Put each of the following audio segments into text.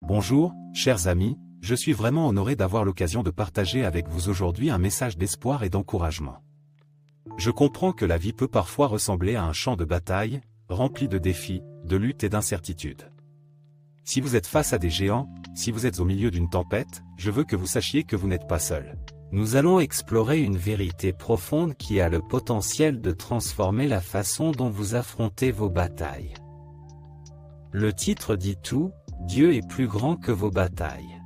Bonjour, chers amis, je suis vraiment honoré d'avoir l'occasion de partager avec vous aujourd'hui un message d'espoir et d'encouragement. Je comprends que la vie peut parfois ressembler à un champ de bataille, rempli de défis, de luttes et d'incertitudes. Si vous êtes face à des géants, si vous êtes au milieu d'une tempête, je veux que vous sachiez que vous n'êtes pas seul. Nous allons explorer une vérité profonde qui a le potentiel de transformer la façon dont vous affrontez vos batailles. Le titre dit tout, Dieu est plus grand que vos batailles.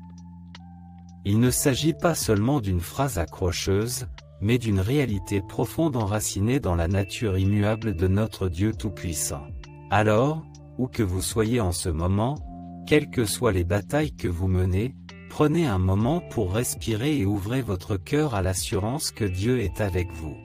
Il ne s'agit pas seulement d'une phrase accrocheuse, mais d'une réalité profonde enracinée dans la nature immuable de notre Dieu Tout-Puissant. Alors, où que vous soyez en ce moment, quelles que soient les batailles que vous menez, prenez un moment pour respirer et ouvrez votre cœur à l'assurance que Dieu est avec vous.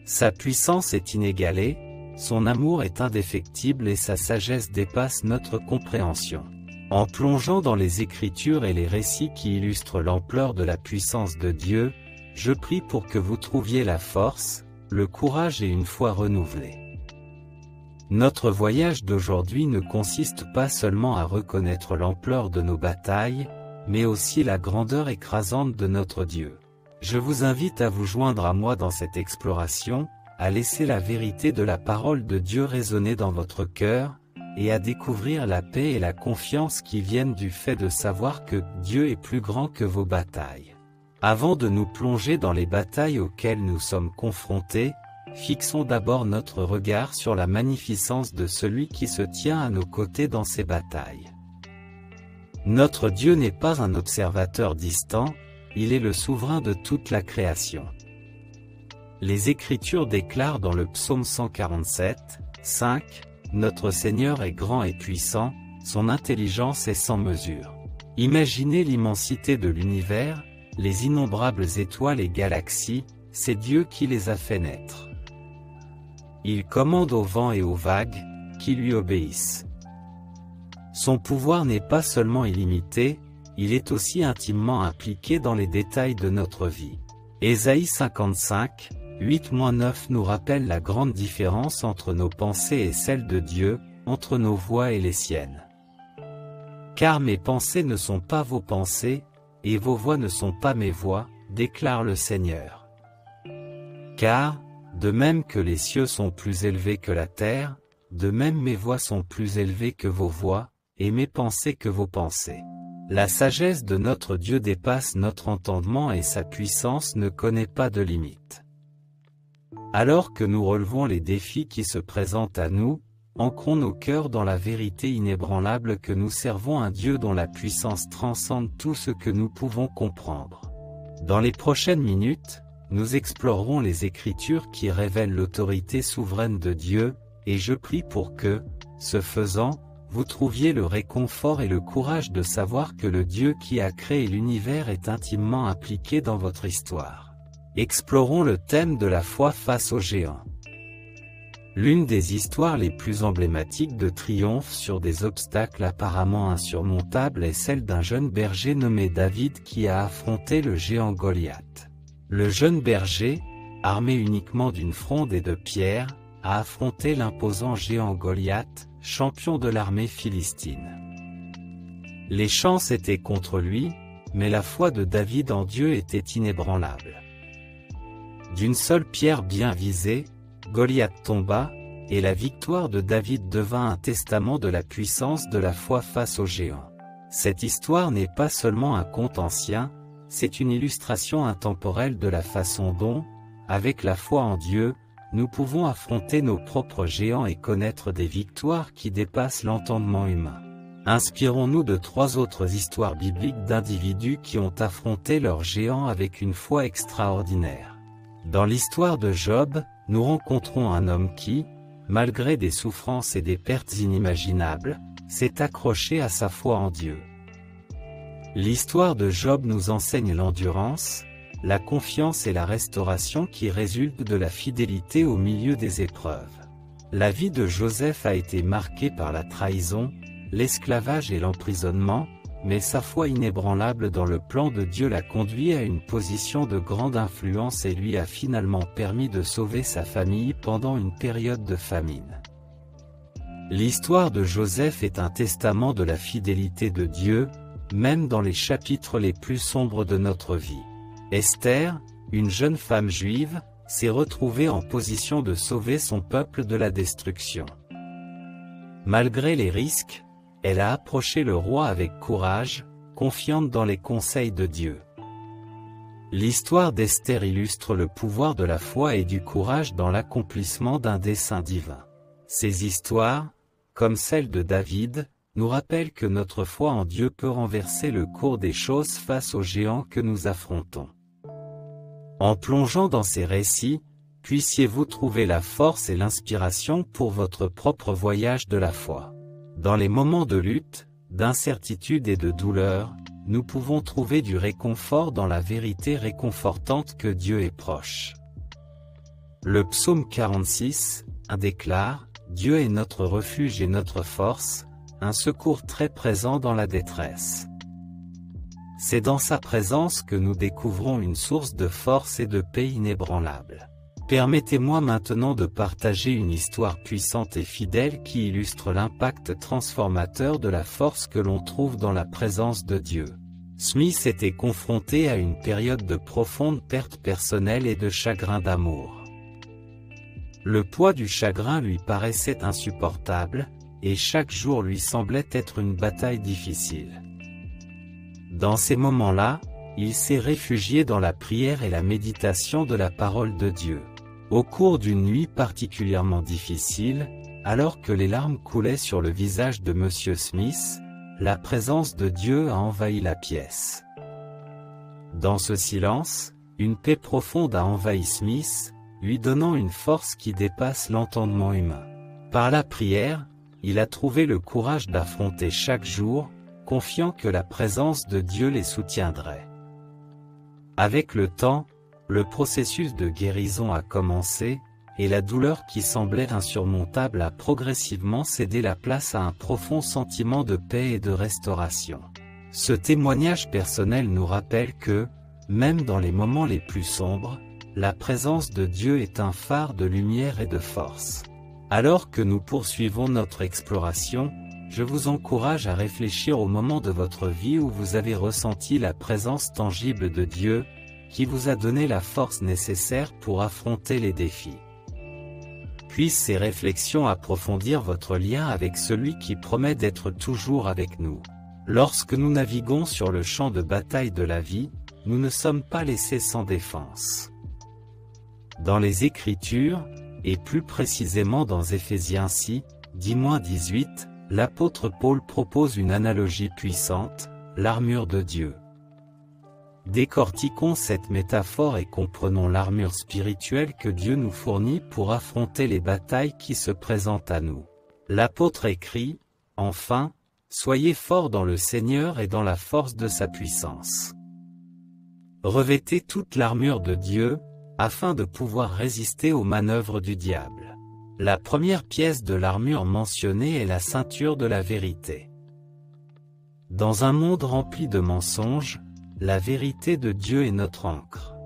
Sa puissance est inégalée, son amour est indéfectible et sa sagesse dépasse notre compréhension. En plongeant dans les Écritures et les récits qui illustrent l'ampleur de la puissance de Dieu, je prie pour que vous trouviez la force, le courage et une foi renouvelée. Notre voyage d'aujourd'hui ne consiste pas seulement à reconnaître l'ampleur de nos batailles, mais aussi la grandeur écrasante de notre Dieu. Je vous invite à vous joindre à moi dans cette exploration, à laisser la vérité de la parole de Dieu résonner dans votre cœur, et à découvrir la paix et la confiance qui viennent du fait de savoir que Dieu est plus grand que vos batailles. Avant de nous plonger dans les batailles auxquelles nous sommes confrontés, fixons d'abord notre regard sur la magnificence de celui qui se tient à nos côtés dans ces batailles. Notre Dieu n'est pas un observateur distant, il est le souverain de toute la création. Les Écritures déclarent dans le psaume 147, 5, « Notre Seigneur est grand et puissant, son intelligence est sans mesure. » Imaginez l'immensité de l'univers, les innombrables étoiles et galaxies, c'est Dieu qui les a fait naître. Il commande au vent et aux vagues, qui lui obéissent. Son pouvoir n'est pas seulement illimité, il est aussi intimement impliqué dans les détails de notre vie. Ésaïe 55, 8-9 nous rappelle la grande différence entre nos pensées et celles de Dieu, entre nos voies et les siennes. Car mes pensées ne sont pas vos pensées, et vos voies ne sont pas mes voies, déclare le Seigneur. Car, de même que les cieux sont plus élevés que la terre, de même mes voies sont plus élevées que vos voies, et mes pensées que vos pensées. La sagesse de notre Dieu dépasse notre entendement et sa puissance ne connaît pas de limite. Alors que nous relevons les défis qui se présentent à nous, ancrons nos cœurs dans la vérité inébranlable que nous servons un Dieu dont la puissance transcende tout ce que nous pouvons comprendre. Dans les prochaines minutes, nous explorerons les Écritures qui révèlent l'autorité souveraine de Dieu, et je prie pour que, ce faisant, vous trouviez le réconfort et le courage de savoir que le Dieu qui a créé l'univers est intimement impliqué dans votre histoire. Explorons le thème de la foi face aux géants. L'une des histoires les plus emblématiques de triomphe sur des obstacles apparemment insurmontables est celle d'un jeune berger nommé David qui a affronté le géant Goliath. Le jeune berger, armé uniquement d'une fronde et de pierres, a affronté l'imposant géant Goliath, champion de l'armée philistine. Les chances étaient contre lui, mais la foi de David en Dieu était inébranlable. D'une seule pierre bien visée, Goliath tomba, et la victoire de David devint un testament de la puissance de la foi face aux géants. Cette histoire n'est pas seulement un conte ancien, c'est une illustration intemporelle de la façon dont, avec la foi en Dieu, nous pouvons affronter nos propres géants et connaître des victoires qui dépassent l'entendement humain. Inspirons-nous de 3 autres histoires bibliques d'individus qui ont affronté leurs géants avec une foi extraordinaire. Dans l'histoire de Job, nous rencontrons un homme qui, malgré des souffrances et des pertes inimaginables, s'est accroché à sa foi en Dieu. L'histoire de Job nous enseigne l'endurance, la confiance et la restauration qui résultent de la fidélité au milieu des épreuves. La vie de Joseph a été marquée par la trahison, l'esclavage et l'emprisonnement, mais sa foi inébranlable dans le plan de Dieu l'a conduit à une position de grande influence et lui a finalement permis de sauver sa famille pendant une période de famine. L'histoire de Joseph est un testament de la fidélité de Dieu, même dans les chapitres les plus sombres de notre vie. Esther, une jeune femme juive, s'est retrouvée en position de sauver son peuple de la destruction. Malgré les risques, elle a approché le roi avec courage, confiante dans les conseils de Dieu. L'histoire d'Esther illustre le pouvoir de la foi et du courage dans l'accomplissement d'un dessein divin. Ces histoires, comme celle de David, nous rappellent que notre foi en Dieu peut renverser le cours des choses face aux géants que nous affrontons. En plongeant dans ces récits, puissiez-vous trouver la force et l'inspiration pour votre propre voyage de la foi. Dans les moments de lutte, d'incertitude et de douleur, nous pouvons trouver du réconfort dans la vérité réconfortante que Dieu est proche. Le psaume 46, 1 déclare « Dieu est notre refuge et notre force, un secours très présent dans la détresse ». C'est dans sa présence que nous découvrons une source de force et de paix inébranlable. Permettez-moi maintenant de partager une histoire puissante et fidèle qui illustre l'impact transformateur de la force que l'on trouve dans la présence de Dieu. Smith était confronté à une période de profonde perte personnelle et de chagrin d'amour. Le poids du chagrin lui paraissait insupportable, et chaque jour lui semblait être une bataille difficile. Dans ces moments-là, il s'est réfugié dans la prière et la méditation de la parole de Dieu. Au cours d'une nuit particulièrement difficile, alors que les larmes coulaient sur le visage de Monsieur Smith, la présence de Dieu a envahi la pièce. Dans ce silence, une paix profonde a envahi Smith, lui donnant une force qui dépasse l'entendement humain. Par la prière, il a trouvé le courage d'affronter chaque jour, confiant que la présence de Dieu les soutiendrait. Avec le temps, le processus de guérison a commencé, et la douleur qui semblait insurmontable a progressivement cédé la place à un profond sentiment de paix et de restauration. Ce témoignage personnel nous rappelle que, même dans les moments les plus sombres, la présence de Dieu est un phare de lumière et de force. Alors que nous poursuivons notre exploration, je vous encourage à réfléchir au moment de votre vie où vous avez ressenti la présence tangible de Dieu, qui vous a donné la force nécessaire pour affronter les défis. Puissent ces réflexions approfondir votre lien avec celui qui promet d'être toujours avec nous. Lorsque nous naviguons sur le champ de bataille de la vie, nous ne sommes pas laissés sans défense. Dans les Écritures, et plus précisément dans Éphésiens 6, 10-18, l'apôtre Paul propose une analogie puissante, l'armure de Dieu. Décortiquons cette métaphore et comprenons l'armure spirituelle que Dieu nous fournit pour affronter les batailles qui se présentent à nous. L'apôtre écrit, « Enfin, soyez forts dans le Seigneur et dans la force de sa puissance. Revêtez toute l'armure de Dieu, afin de pouvoir résister aux manœuvres du diable. » La première pièce de l'armure mentionnée est la ceinture de la vérité. Dans un monde rempli de mensonges, la vérité de Dieu est notre ancre.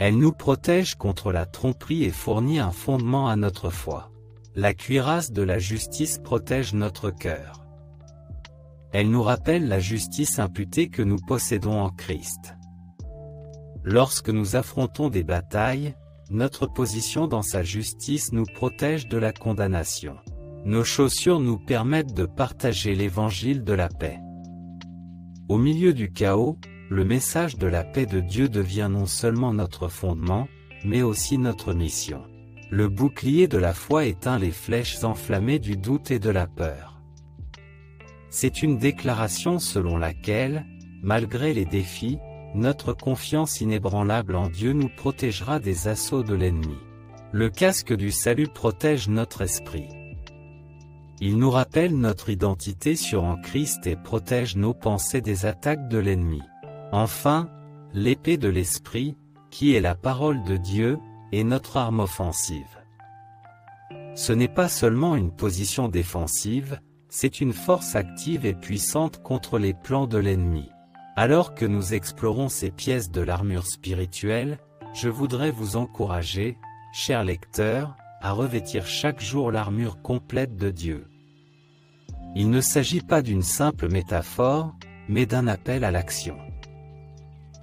Elle nous protège contre la tromperie et fournit un fondement à notre foi. La cuirasse de la justice protège notre cœur. Elle nous rappelle la justice imputée que nous possédons en Christ. Lorsque nous affrontons des batailles, notre position dans sa justice nous protège de la condamnation. Nos chaussures nous permettent de partager l'évangile de la paix. Au milieu du chaos, le message de la paix de Dieu devient non seulement notre fondement, mais aussi notre mission. Le bouclier de la foi éteint les flèches enflammées du doute et de la peur. C'est une déclaration selon laquelle, malgré les défis, notre confiance inébranlable en Dieu nous protégera des assauts de l'ennemi. Le casque du salut protège notre esprit. Il nous rappelle notre identité en Christ et protège nos pensées des attaques de l'ennemi. Enfin, l'épée de l'esprit, qui est la parole de Dieu, est notre arme offensive. Ce n'est pas seulement une position défensive, c'est une force active et puissante contre les plans de l'ennemi. Alors que nous explorons ces pièces de l'armure spirituelle, je voudrais vous encourager, chers lecteurs, à revêtir chaque jour l'armure complète de Dieu. Il ne s'agit pas d'une simple métaphore, mais d'un appel à l'action.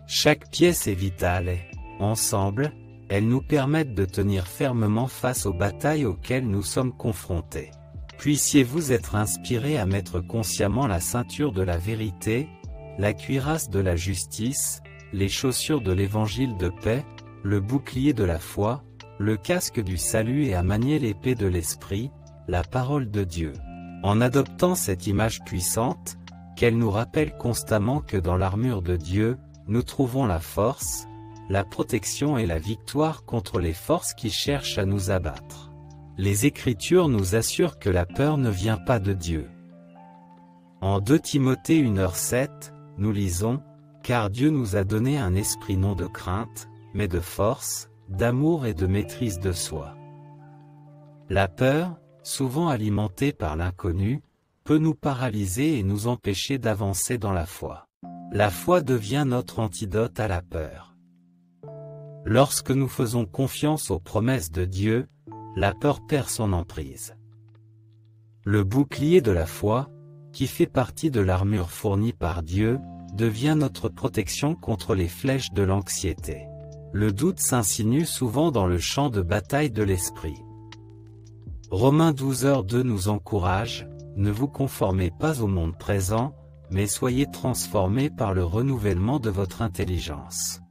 Chaque pièce est vitale et, ensemble, elles nous permettent de tenir fermement face aux batailles auxquelles nous sommes confrontés. Puissiez-vous être inspirés à mettre consciemment la ceinture de la vérité, la cuirasse de la justice, les chaussures de l'évangile de paix, le bouclier de la foi, le casque du salut et à manier l'épée de l'esprit, la parole de Dieu. En adoptant cette image puissante, qu'elle nous rappelle constamment que dans l'armure de Dieu, nous trouvons la force, la protection et la victoire contre les forces qui cherchent à nous abattre. Les Écritures nous assurent que la peur ne vient pas de Dieu. En 2 Timothée 1h7, nous lisons « Car Dieu nous a donné un esprit non de crainte, mais de force, d'amour et de maîtrise de soi. » La peur, souvent alimentée par l'inconnu, peut nous paralyser et nous empêcher d'avancer dans la foi. La foi devient notre antidote à la peur. Lorsque nous faisons confiance aux promesses de Dieu, la peur perd son emprise. Le bouclier de la foi, qui fait partie de l'armure fournie par Dieu, devient notre protection contre les flèches de l'anxiété. Le doute s'insinue souvent dans le champ de bataille de l'esprit. Romains 12h2 nous encourage, « Ne vous conformez pas au monde présent, mais soyez transformés par le renouvellement de votre intelligence. »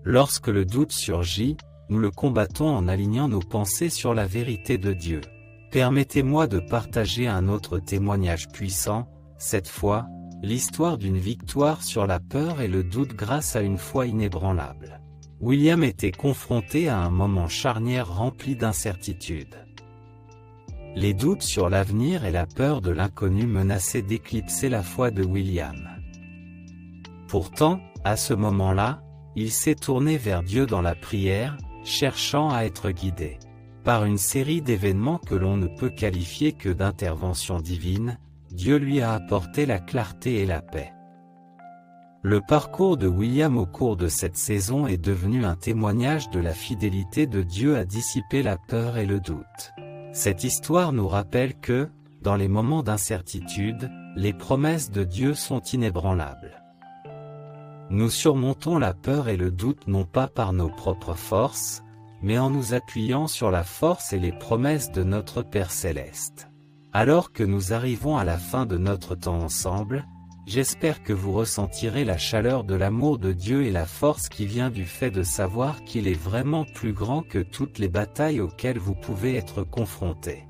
Lorsque le doute surgit, nous le combattons en alignant nos pensées sur la vérité de Dieu. Permettez-moi de partager un autre témoignage puissant, cette fois, l'histoire d'une victoire sur la peur et le doute grâce à une foi inébranlable. William était confronté à un moment charnière rempli d'incertitudes. Les doutes sur l'avenir et la peur de l'inconnu menaçaient d'éclipser la foi de William. Pourtant, à ce moment-là, il s'est tourné vers Dieu dans la prière, cherchant à être guidé par une série d'événements que l'on ne peut qualifier que d'intervention divine. Dieu lui a apporté la clarté et la paix. Le parcours de William au cours de cette saison est devenu un témoignage de la fidélité de Dieu à dissiper la peur et le doute. Cette histoire nous rappelle que, dans les moments d'incertitude, les promesses de Dieu sont inébranlables. Nous surmontons la peur et le doute non pas par nos propres forces, mais en nous appuyant sur la force et les promesses de notre Père Céleste. Alors que nous arrivons à la fin de notre temps ensemble, j'espère que vous ressentirez la chaleur de l'amour de Dieu et la force qui vient du fait de savoir qu'il est vraiment plus grand que toutes les batailles auxquelles vous pouvez être confrontés.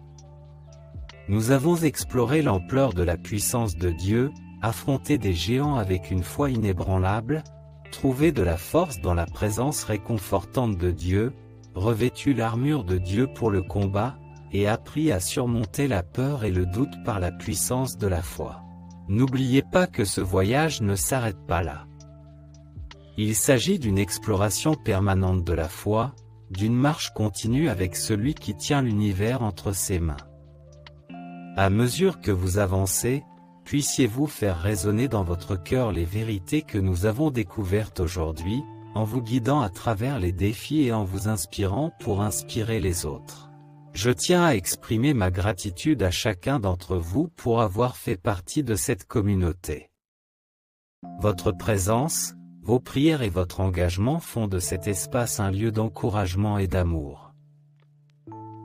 Nous avons exploré l'ampleur de la puissance de Dieu, affronté des géants avec une foi inébranlable, trouvé de la force dans la présence réconfortante de Dieu, revêtu l'armure de Dieu pour le combat, et appris à surmonter la peur et le doute par la puissance de la foi. N'oubliez pas que ce voyage ne s'arrête pas là. Il s'agit d'une exploration permanente de la foi, d'une marche continue avec celui qui tient l'univers entre ses mains. À mesure que vous avancez, puissiez-vous faire résonner dans votre cœur les vérités que nous avons découvertes aujourd'hui, en vous guidant à travers les défis et en vous inspirant pour inspirer les autres. Je tiens à exprimer ma gratitude à chacun d'entre vous pour avoir fait partie de cette communauté. Votre présence, vos prières et votre engagement font de cet espace un lieu d'encouragement et d'amour.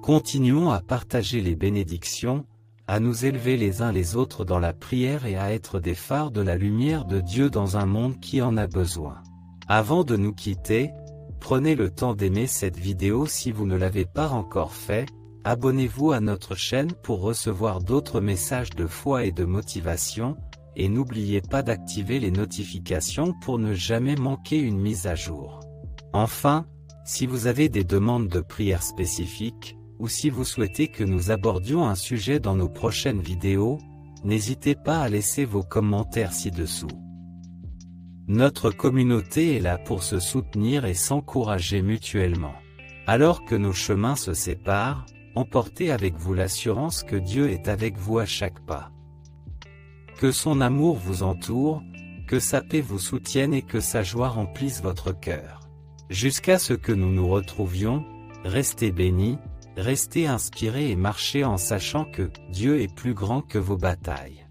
Continuons à partager les bénédictions, à nous élever les uns les autres dans la prière et à être des phares de la lumière de Dieu dans un monde qui en a besoin. Avant de nous quitter, prenez le temps d'aimer cette vidéo si vous ne l'avez pas encore fait, abonnez-vous à notre chaîne pour recevoir d'autres messages de foi et de motivation, et n'oubliez pas d'activer les notifications pour ne jamais manquer une mise à jour. Enfin, si vous avez des demandes de prière spécifiques, ou si vous souhaitez que nous abordions un sujet dans nos prochaines vidéos, n'hésitez pas à laisser vos commentaires ci-dessous. Notre communauté est là pour se soutenir et s'encourager mutuellement. Alors que nos chemins se séparent, emportez avec vous l'assurance que Dieu est avec vous à chaque pas. Que son amour vous entoure, que sa paix vous soutienne et que sa joie remplisse votre cœur. Jusqu'à ce que nous nous retrouvions, Restez bénis, restez inspirés et marchez en sachant que Dieu est plus grand que vos batailles.